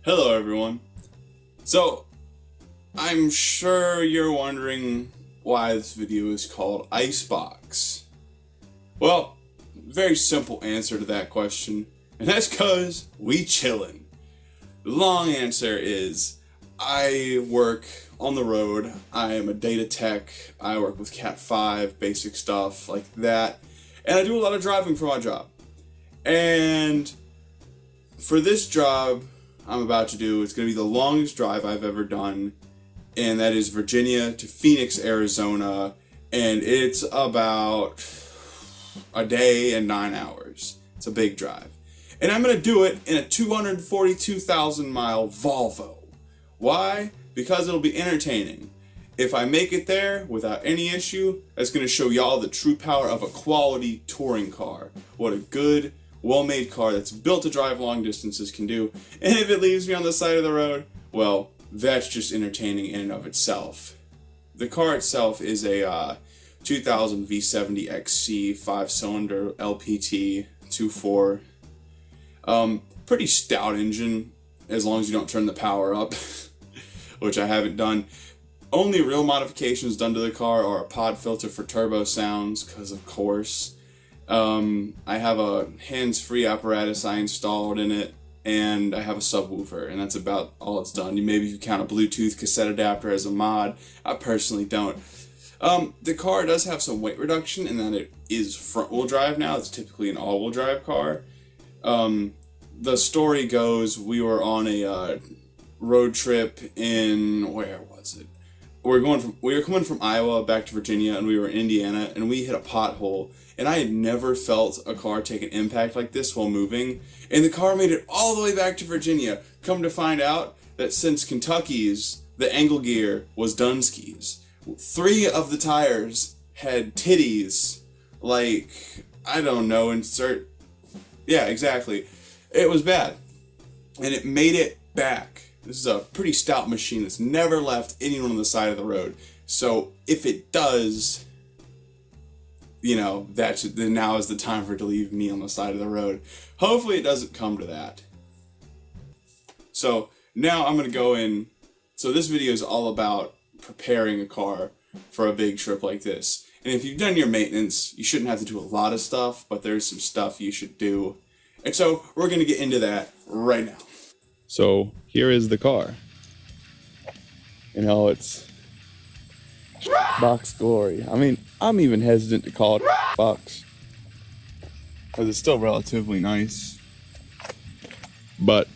Hello everyone. So, I'm sure you're wondering why this video is called IceBox. Well, very simple answer to that question, and that's cause we chillin'. The long answer is, I work on the road, I am a data tech, I work with Cat 5, basic stuff like that, and I do a lot of driving for my job. And for this job I'm about to do, it's going to be the longest drive I've ever done, and that is Virginia to Phoenix, Arizona, and it's about a day and 9 hours. It's a big drive. And I'm going to do it in a 242,000 mile Volvo. Why? Because it'll be entertaining. If I make it there without any issue, that's going to show y'all the true power of a quality touring car. What a good, well-made car that's built to drive long distances can do. And if it leaves me on the side of the road, well, that's just entertaining in and of itself. The car itself is a 2000 V70 XC 5-cylinder LPT 2.4. Pretty stout engine, as long as you don't turn the power up, which I haven't done. Only real modifications done to the car are a pod filter for turbo sounds, because of course. I have a hands-free apparatus I installed in it, and I have a subwoofer, and that's about all it's done. Maybe you count a Bluetooth cassette adapter as a mod. I personally don't. The car does have some weight reduction in that it is front-wheel drive now. It's typically an all-wheel drive car. The story goes, we were on a road trip in, where was it? We were coming from Iowa back to Virginia, and we were in Indiana, and we hit a pothole, and I had never felt a car take an impact like this while moving, and the car made it all the way back to Virginia. Come to find out that since Kentucky's, the angle gear was Dunsky's. 3 of the tires had titties, like, I don't know, yeah, exactly. It was bad, and it made it back. This is a pretty stout machine that's never left anyone on the side of the road. So if it does, you know, then now is the time for it to leave me on the side of the road. Hopefully it doesn't come to that. So now I'm going to go in. So this video is all about preparing a car for a big trip like this. And if you've done your maintenance, you shouldn't have to do a lot of stuff, but there's some stuff you should do. And so we're going to get into that right now. So here is the car. You know, it's box glory. I mean, I'm even hesitant to call it box, because it's still relatively nice. But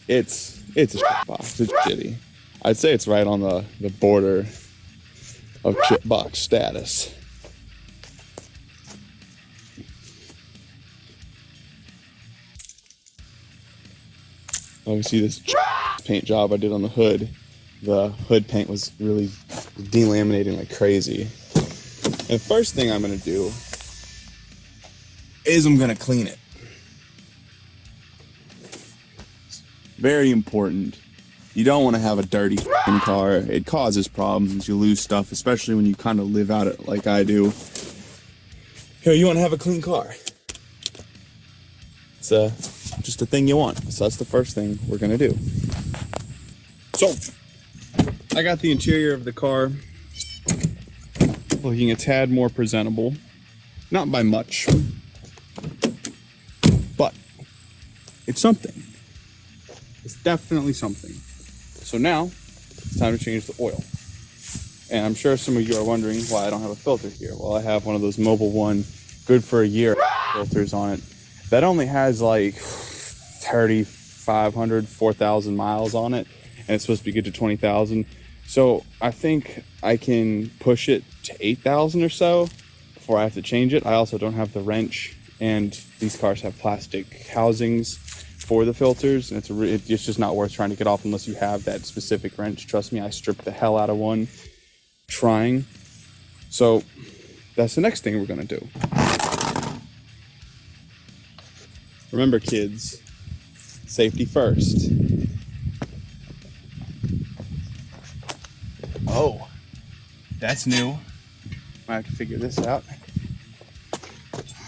it's a box. It's shitty. I'd say it's right on the border of box status. Obviously, this paint job I did on the hood paint was really delaminating like crazy. And the first thing I'm going to do is I'm going to clean it. Very important. You don't want to have a dirty car. It causes problems. You lose stuff, especially when you kind of live out it like I do. Here, you want to have a clean car. It's just a thing you want. So that's the first thing we're gonna do. So I got the interior of the car looking a tad more presentable. Not by much, but it's something. It's definitely something. So now it's time to change the oil. And I'm sure some of you are wondering why I don't have a filter here. Well, I have one of those Mobil 1 good for a year filters on it. That only has like 3,500, 4,000 miles on it, and it's supposed to be good to 20,000. So I think I can push it to 8,000 or so before I have to change it. I also don't have the wrench, and these cars have plastic housings for the filters, and it's just not worth trying to get off unless you have that specific wrench. Trust me, I stripped the hell out of one trying. So that's the next thing we're gonna do. Remember, kids, safety first. Oh, that's new. Might have to figure this out.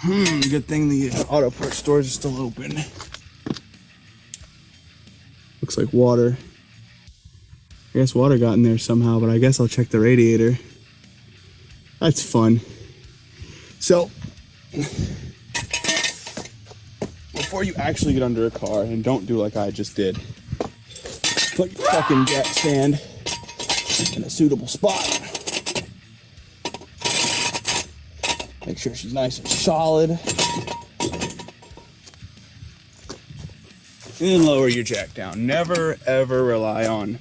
Good thing the auto parts stores are still open. Looks like water. I guess water got in there somehow, but I guess I'll check the radiator. That's fun. So, before you actually get under a car, and don't do like I just did, put your fucking jack stand in a suitable spot. Make sure she's nice and solid. And lower your jack down. Never ever rely on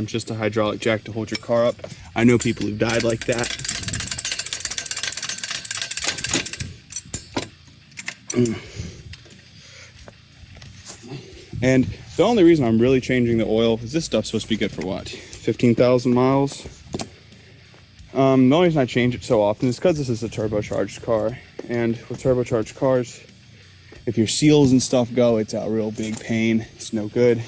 just a hydraulic jack to hold your car up. I know people who've died like that. And the only reason I'm really changing the oil is this stuff's supposed to be good for what? 15,000 miles? The only reason I change it so often is because this is a turbocharged car. And with turbocharged cars, if your seals and stuff go, it's a real big pain. It's no good.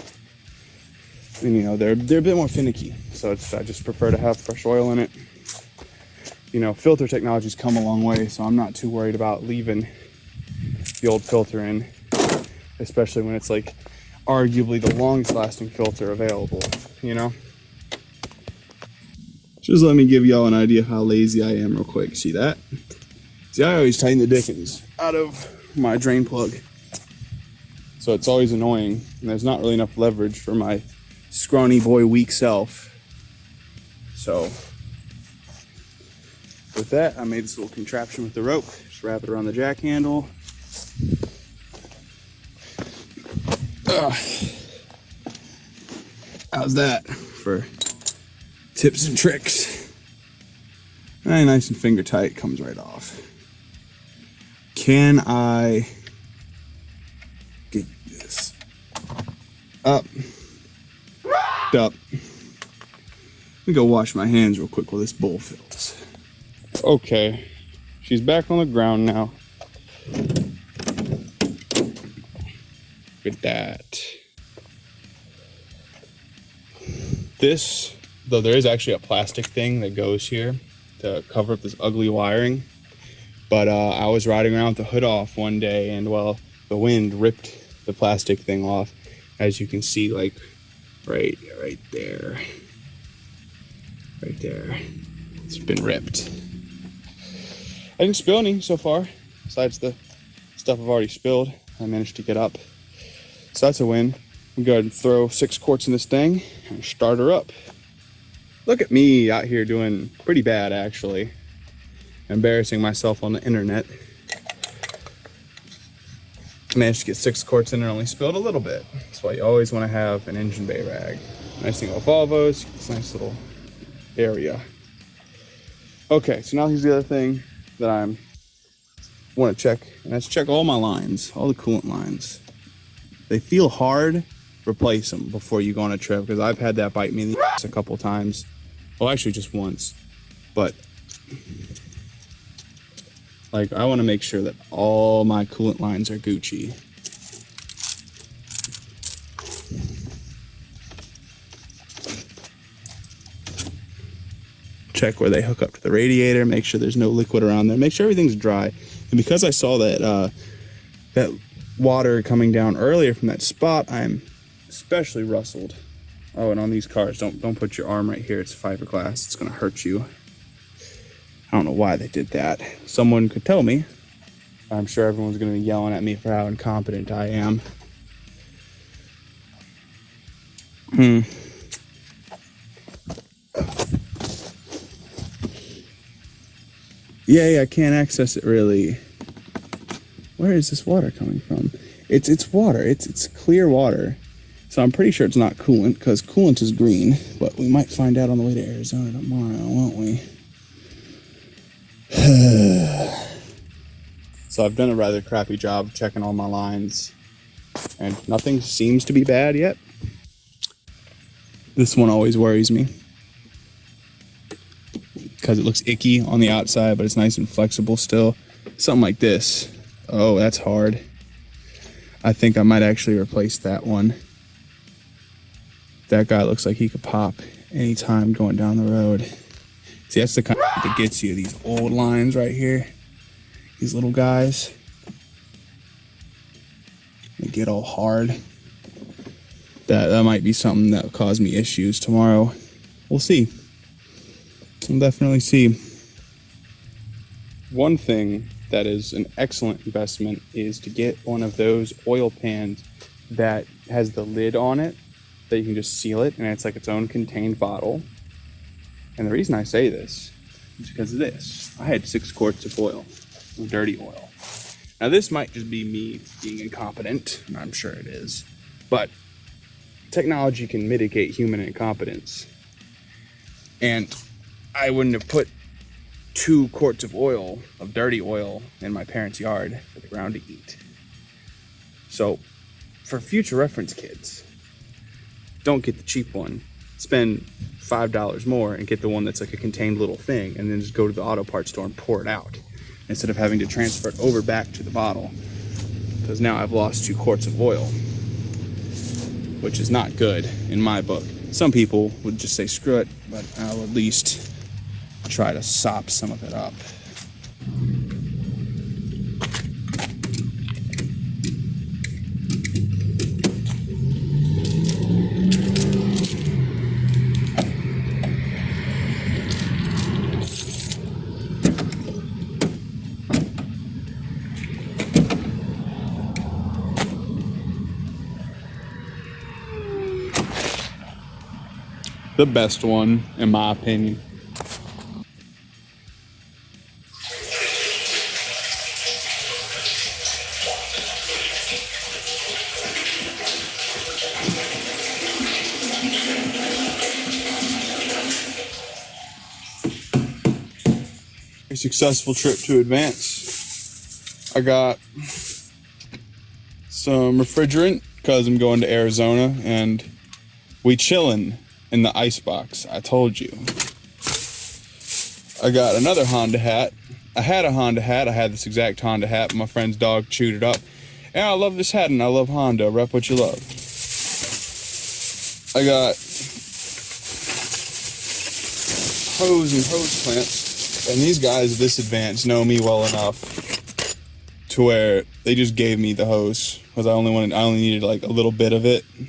And you know, they're a bit more finicky. So I just prefer to have fresh oil in it. You know, filter technology's come a long way, so I'm not too worried about leaving the old filter in, especially when it's like arguably the longest lasting filter available, you know? Just let me give y'all an idea of how lazy I am real quick. See that? See, I always tighten the dickens out of my drain plug. So it's always annoying, and there's not really enough leverage for my scrawny boy weak self. So with that, I made this little contraption with the rope. Just wrap it around the jack handle. How's that for tips and tricks? And nice and finger tight, comes right off. Can I get this up? Up. Let me go wash my hands real quick while this bowl fills. Okay, she's back on the ground now. Look at that. This, though there is actually a plastic thing that goes here to cover up this ugly wiring, but I was riding around with the hood off one day, and well, the wind ripped the plastic thing off, as you can see, like right there. Right there. It's been ripped. I didn't spill any so far, besides the stuff I've already spilled. I managed to get up. So that's a win. I'm going to throw 6 quarts in this thing and start her up. Look at me out here doing pretty bad, actually. Embarrassing myself on the internet. Managed to get 6 quarts in and only spilled a little bit. That's why you always want to have an engine bay rag. Nice thing about Volvos, it's a nice little area. Okay, so now here's the other thing that I want to check, and that's check all my lines, all the coolant lines. They feel hard, replace them before you go on a trip, because I've had that bite me in the ass a couple times. Well, actually just once. But like, I want to make sure that all my coolant lines are Gucci. Check where they hook up to the radiator, make sure there's no liquid around there, make sure everything's dry. And because I saw that that water coming down earlier from that spot, I'm especially rustled. Oh, and on these cars, don't put your arm right here. It's fiberglass. It's gonna hurt you. I don't know why they did that. Someone could tell me. I'm sure everyone's gonna be yelling at me for how incompetent I am. Yeah, I can't access it really. Where is this water coming from? It's water. It's clear water. So I'm pretty sure it's not coolant, because coolant is green. But we might find out on the way to Arizona tomorrow, won't we? So I've done a rather crappy job checking all my lines, and nothing seems to be bad yet. This one always worries me, because it looks icky on the outside, but it's nice and flexible still. Something like this. Oh, that's hard. I think I might actually replace that one. That guy looks like he could pop anytime going down the road. See, that's the kind of that gets you, these old lines right here. These little guys. They get all hard. That might be something that will cause me issues tomorrow. We'll see. We'll definitely see. One thing that is an excellent investment is to get one of those oil pans that has the lid on it, that you can just seal it, and it's like its own contained bottle. And the reason I say this is because of this. I had 6 quarts of oil, dirty oil. Now this might just be me being incompetent, and I'm sure it is, but technology can mitigate human incompetence. And I wouldn't have put 2 quarts of oil, of dirty oil, in my parents' yard for the ground to eat. So, for future reference, kids, don't get the cheap one. Spend $5 more and get the one that's like a contained little thing, and then just go to the auto parts store and pour it out instead of having to transfer it over back to the bottle. Because now I've lost 2 quarts of oil, which is not good in my book. Some people would just say screw it, but I'll at least try to sop some of it up. The best one, in my opinion. A successful trip to Advance. I got some refrigerant because I'm going to Arizona, and we chillin' in the IceBox. I told you. I got another Honda hat. I had a Honda hat. I had this exact Honda hat, but my friend's dog chewed it up. And I love this hat, and I love Honda. Rep what you love. I got hose and hose clamps, and these guys at this Advance know me well enough to where they just gave me the hose because I only needed like a little bit of it. And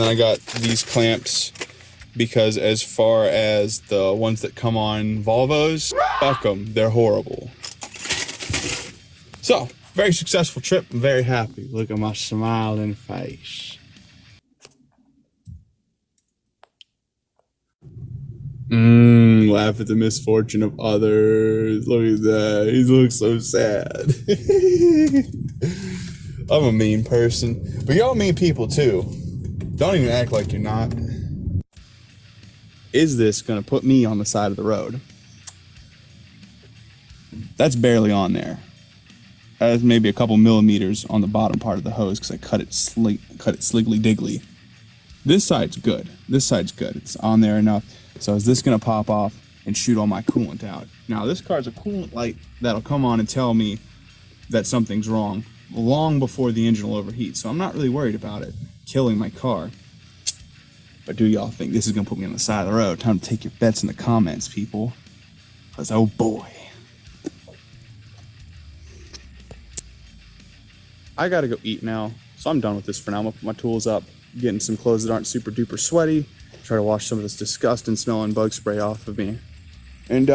then I got these clamps because as far as the ones that come on Volvos, fuck them, they're horrible. So, very successful trip. I'm very happy. Look at my smiling face. Laugh at the misfortune of others. Look at that. He looks so sad. I'm a mean person. But y'all mean people too. Don't even act like you're not. Is this gonna put me on the side of the road? That's barely on there. That's maybe a couple millimeters on the bottom part of the hose because I cut it sliggly diggly. This side's good. This side's good. It's on there enough. So is this gonna pop off and shoot all my coolant out? Now this car's a coolant light that'll come on and tell me that something's wrong long before the engine will overheat. So I'm not really worried about it killing my car. But do y'all think this is gonna put me on the side of the road? Time to take your bets in the comments, people. Cause oh boy. I gotta go eat now, so I'm done with this for now. I'm gonna put my tools up, getting some clothes that aren't super duper sweaty, try to wash some of this disgusting smelling bug spray off of me. And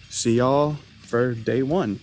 see y'all for day 1.